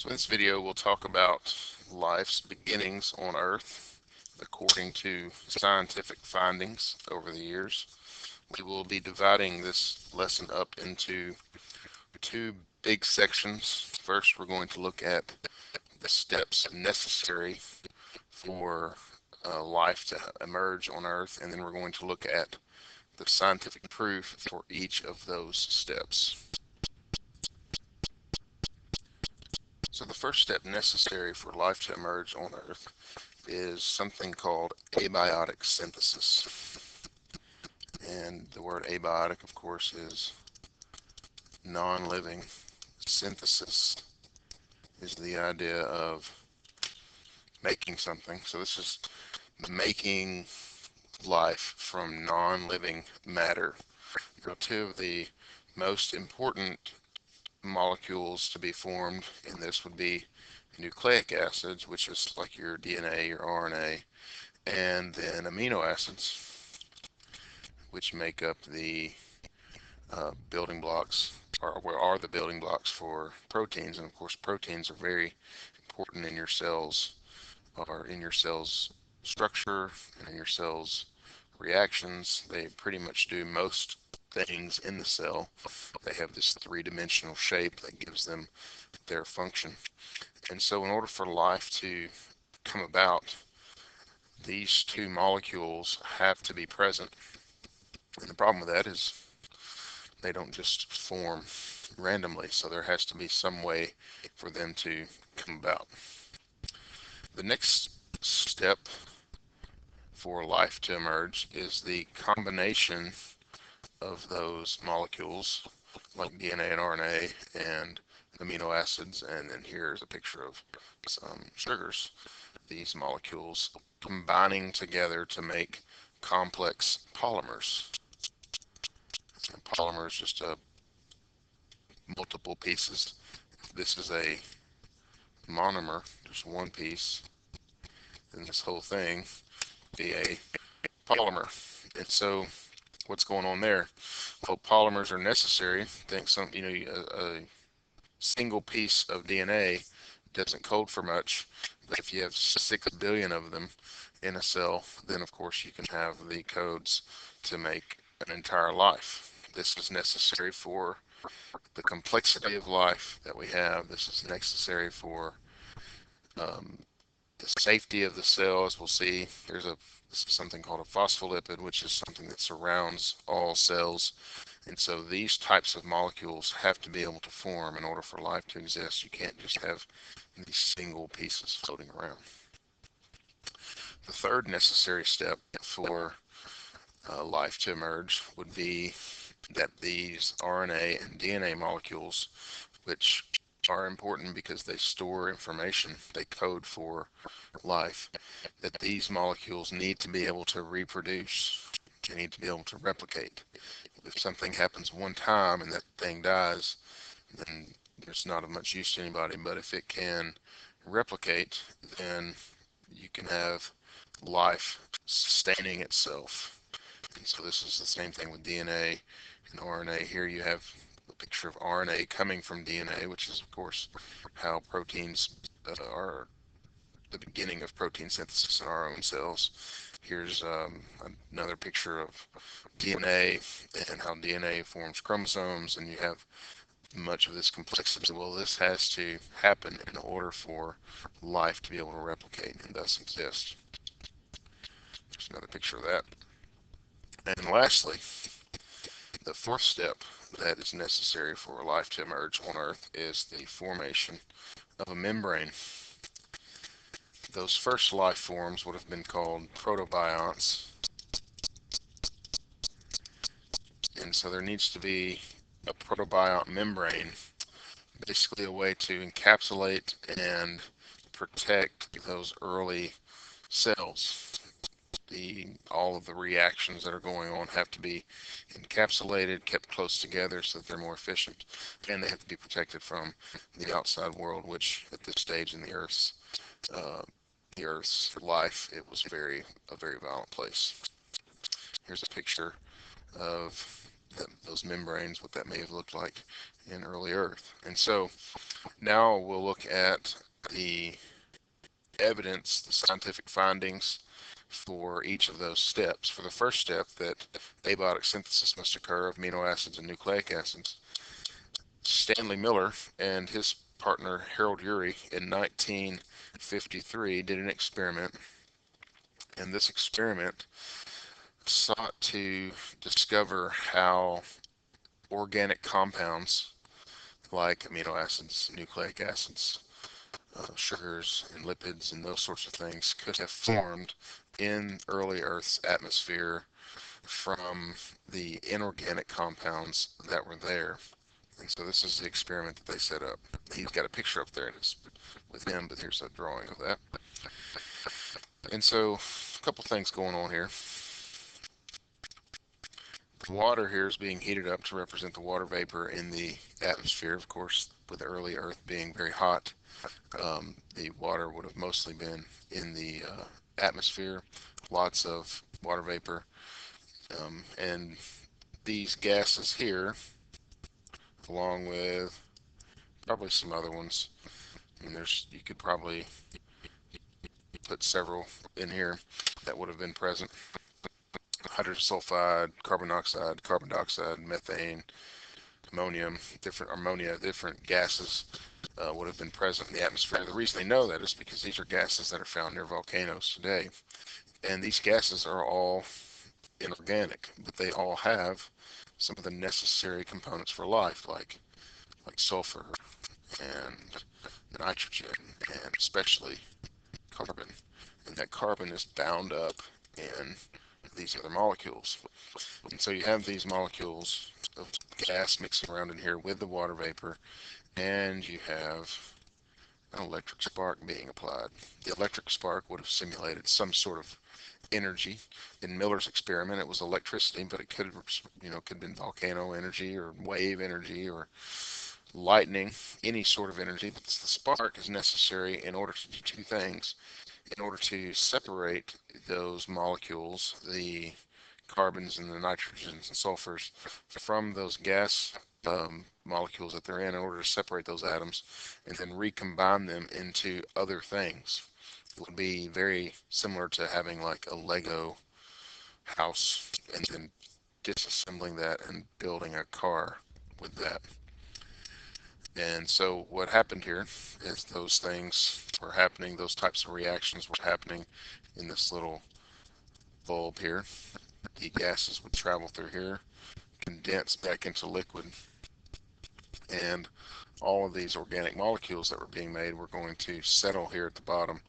So in this video we'll talk about life's beginnings on Earth according to scientific findings over the years. We will be dividing this lesson up into two big sections. First, we're going to look at the steps necessary for life to emerge on Earth, and then we're going to look at the scientific proof for each of those steps. So the first step necessary for life to emerge on Earth is something called abiotic synthesis. And the word abiotic, of course, is non-living. Synthesis is the idea of making something. So this is making life from non-living matter. Two of the most important molecules to be formed in this would be nucleic acids, which is like your DNA, your RNA, and then amino acids, which make up the building blocks, or are the building blocks for proteins. And of course, proteins are very important in your cells, or in your cells structure and in your cells reactions. They pretty much do most things in the cell. They have this three-dimensional shape that gives them their function. And so in order for life to come about, these two molecules have to be present. And the problem with that is they don't just form randomly, so there has to be some way for them to come about. The next step for life to emerge is the combination of those molecules, like DNA and RNA and amino acids, and then here's a picture of some sugars. These molecules combining together to make complex polymers. And polymer is just multiple pieces. If this is a monomer, just one piece, then this whole thing would be a polymer. And so what's going on there? Well, polymers are necessary. Think a single piece of DNA doesn't code for much, but if you have 6 billion of them in a cell, then of course you can have the codes to make an entire life. This is necessary for the complexity of life that we have. This is necessary for the safety of the cell. As we'll see, this is something called a phospholipid, which is something that surrounds all cells. And so these types of molecules have to be able to form in order for life to exist. You can't just have these single pieces floating around. The third necessary step for life to emerge would be that these RNA and DNA molecules, which are important because they store information, they code for life, that these molecules need to be able to reproduce. They need to be able to replicate. If something happens one time and that thing dies, then there's not of much use to anybody. But if it can replicate, then you can have life sustaining itself. And so this is the same thing with DNA and RNA. Here you have a picture of RNA coming from DNA, which is of course how proteins are the beginning of protein synthesis in our own cells. Here's another picture of DNA and how DNA forms chromosomes, and you have much of this complexity. Well, this has to happen in order for life to be able to replicate and thus exist. There's another picture of that. And lastly, the fourth step that is necessary for life to emerge on Earth is the formation of a membrane. Those first life forms would have been called protobionts. And so there needs to be a protobiont membrane, basically a way to encapsulate and protect those early cells. All of the reactions that are going on have to be encapsulated, kept close together so that they're more efficient, and they have to be protected from the outside world, which at this stage in the Earth's life, it was a very violent place. Here's a picture of those membranes, what that may have looked like in early Earth. And so now we'll look at the evidence, the scientific findings for each of those steps. For the first step, that abiotic synthesis must occur of amino acids and nucleic acids, Stanley Miller and his partner Harold Urey in 1953 did an experiment, and this experiment sought to discover how organic compounds like amino acids, nucleic acids, sugars and lipids and those sorts of things could have formed in early Earth's atmosphere from the inorganic compounds that were there. And so this is the experiment that they set up. He's got a picture up there, and it's with him, but here's a drawing of that. And so a couple things going on here. The water here is being heated up to represent the water vapor in the atmosphere. Of course, with the early Earth being very hot, the water would have mostly been in the atmosphere, lots of water vapor, and these gases here, along with probably some other ones, and you could probably put several in here that would have been present. Hydrogen sulfide, carbon dioxide, methane, different gases would have been present in the atmosphere. The reason they know that is because these are gases that are found near volcanoes today. And these gases are all inorganic, but they all have some of the necessary components for life, like sulfur and nitrogen, and especially carbon. And that carbon is bound up in these other molecules. And so you have these molecules of gas mixing around in here with the water vapor, and you have an electric spark being applied. The electric spark would have simulated some sort of energy. In Miller's experiment, it was electricity, but it could have been volcano energy or wave energy or lightning, any sort of energy. But the spark is necessary in order to do two things. In order to separate those molecules, the carbons and the nitrogens and sulfurs, from those gas molecules that they're in order to separate those atoms and then recombine them into other things. It would be very similar to having like a Lego house and then disassembling that and building a car with that. And so what happened here is those things were happening, those types of reactions were happening in this little bulb here. The gases would travel through here, condense back into liquid, and all of these organic molecules that were being made were going to settle here at the bottom.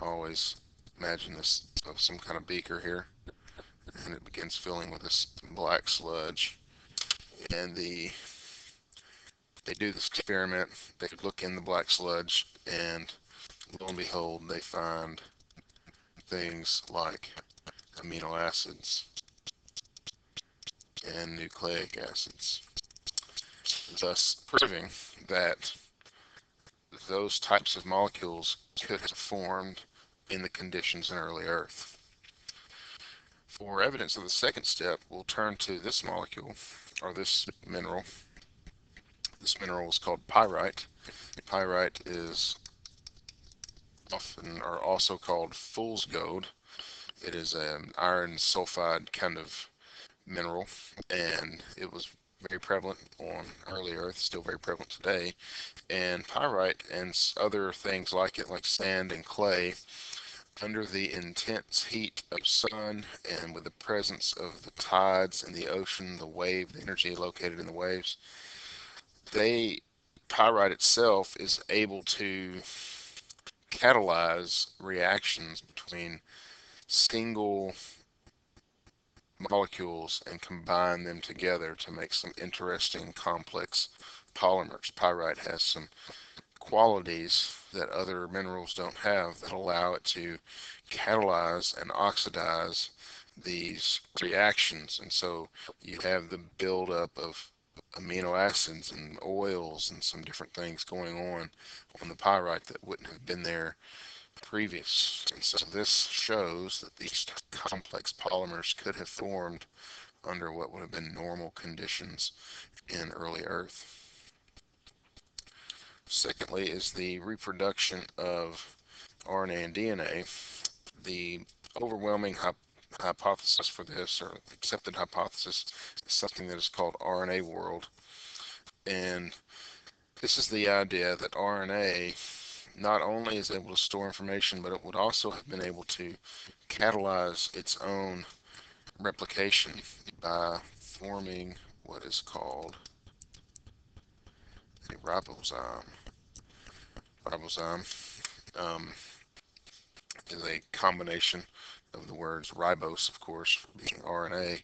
Always imagine this some kind of beaker here, and it begins filling with this black sludge. And they do this experiment. They look in the black sludge, and lo and behold, they find things like amino acids and nucleic acids, thus proving that those types of molecules could have formed in the conditions in early Earth. For evidence of the second step, we'll turn to this molecule, or this mineral. This mineral is called pyrite. Pyrite is often, or also called fool's gold. It is an iron sulfide kind of mineral, and it was very prevalent on early Earth, still very prevalent today. And pyrite and other things like it, like sand and clay, under the intense heat of sun and with the presence of the tides in the ocean, the energy located in the waves, pyrite itself is able to catalyze reactions between single molecules and combine them together to make some interesting complex polymers. Pyrite has some qualities that other minerals don't have that allow it to catalyze and oxidize these reactions. And so you have the buildup of amino acids and oils and some different things going on the pyrite that wouldn't have been there previous. And so this shows that these complex polymers could have formed under what would have been normal conditions in early Earth. Secondly is the reproduction of RNA and DNA. The overwhelming hypothesis for this, or accepted hypothesis, is something that is called RNA world. And this is the idea that RNA not only is able to store information, but it would also have been able to catalyze its own replication by forming what is called a ribosome. Ribosome is a combination of the words ribose, of course, being RNA,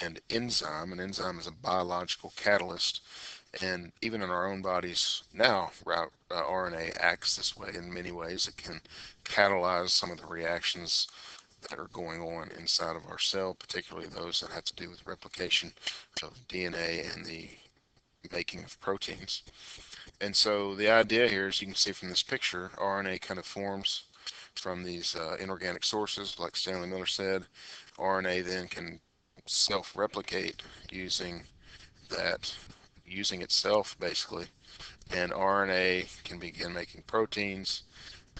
and enzyme. An enzyme is a biological catalyst, and even in our own bodies now, RNA acts this way in many ways. It can catalyze some of the reactions that are going on inside of our cell, particularly those that have to do with replication of DNA and the making of proteins. And so the idea here, as you can see from this picture, RNA kind of forms from these inorganic sources, like Stanley Miller said. RNA then can self-replicate using itself basically, and RNA can begin making proteins,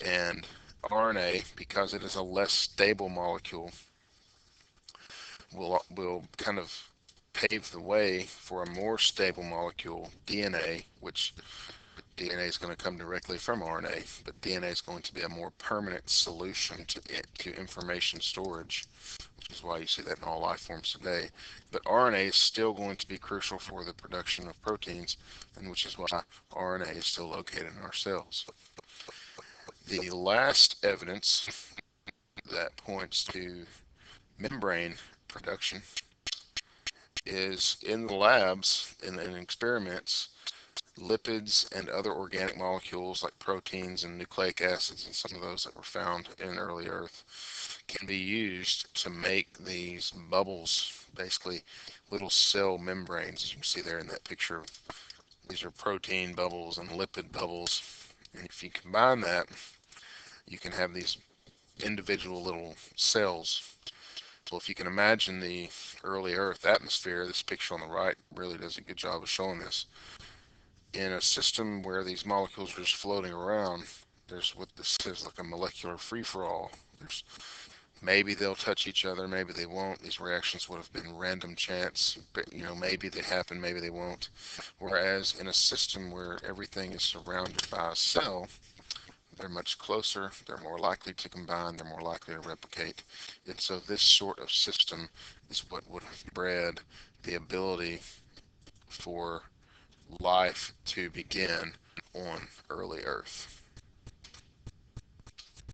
and RNA, because it is a less stable molecule, will kind of pave the way for a more stable molecule, DNA, which DNA is going to come directly from RNA, but DNA is going to be a more permanent solution to information storage, which is why you see that in all life forms today. But RNA is still going to be crucial for the production of proteins, and which is why RNA is still located in our cells. The last evidence that points to membrane production is in the labs, in experiments. Lipids and other organic molecules like proteins and nucleic acids, and some of those that were found in early Earth, can be used to make these bubbles, basically little cell membranes, as you can see there in that picture. These are protein bubbles and lipid bubbles, and if you combine that, you can have these individual little cells. So if you can imagine the early Earth atmosphere, this picture on the right really does a good job of showing this. In a system where these molecules are just floating around, there's what this is like a molecular free-for-all. There's maybe they'll touch each other, maybe they won't. These reactions would have been random chance, but maybe they happen, maybe they won't. Whereas in a system where everything is surrounded by a cell, they're much closer, they're more likely to combine, they're more likely to replicate. And so this sort of system is what would have bred the ability for life to begin on early Earth.